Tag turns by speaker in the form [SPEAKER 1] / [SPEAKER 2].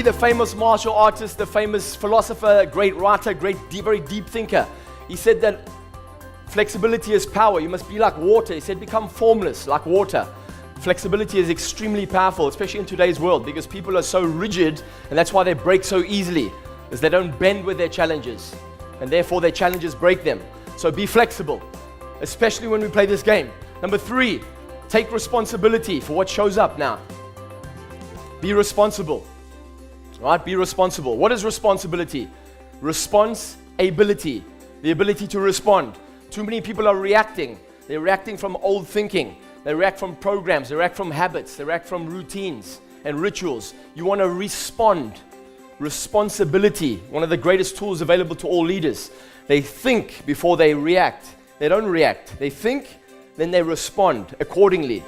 [SPEAKER 1] Lee, the famous martial artist, the famous philosopher, great writer, very deep thinker, he said that flexibility is power. You must be like water. He said, become formless like water. Flexibility is extremely powerful, especially in today's world, because people are so rigid, and that's why they break so easily, is they don't bend with their challenges, and therefore their challenges break them. So be flexible, especially when we play this game. Number 3, take responsibility for what shows up now. Be responsible. Right? Be responsible. What is responsibility? Response-ability, the ability to respond. Too many people are reacting. They're reacting from old thinking. They react from programs. They react from habits. They react from routines and rituals. You want to respond. Responsibility, one of the greatest tools available to all leaders. They think before they react. They don't react. They think, then they respond accordingly.